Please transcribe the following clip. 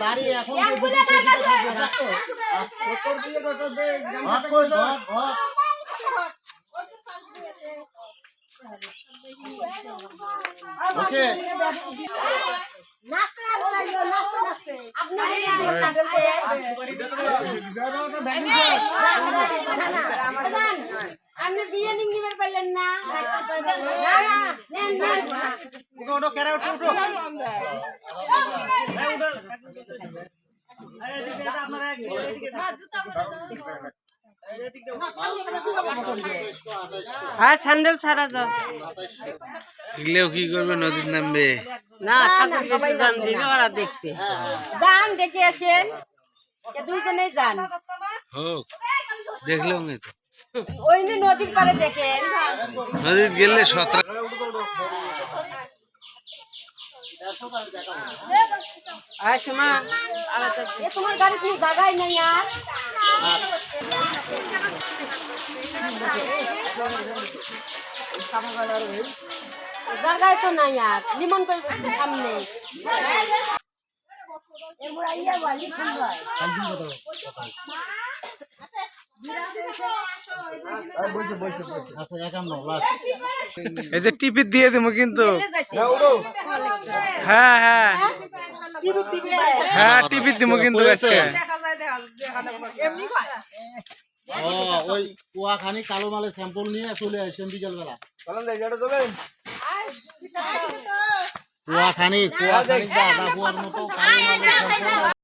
বাড়ি এখন আপনি বিয়ে নিতে পারলেন না স্যান্ডেল ছাড়া যাও এগুলো কি করবে নদীর নামবে না সবাই যান ওরা দেখতে যান দেখে আসেন দুইজনেই যান হোক দেখলেও না তো ওই নদীর পারে দেখেন নদীর গেলে 17 তোমার গাড়ি কোনো জায়গায় নেই আর জায়গায় তো নাই আর লিমন করে সামনে এই যে টিপি দিয়ে দেবো কিন্তু হ্যাঁ হ্যাঁ হ্যাঁ টিপি দিব কিন্তু আজকে ওই কুয়াখানি কালো মালের স্যাম্পল নিয়ে চলে আসেন বিকেল বেলা কুয়াখানি মতো কালো মালের স্যাম্পল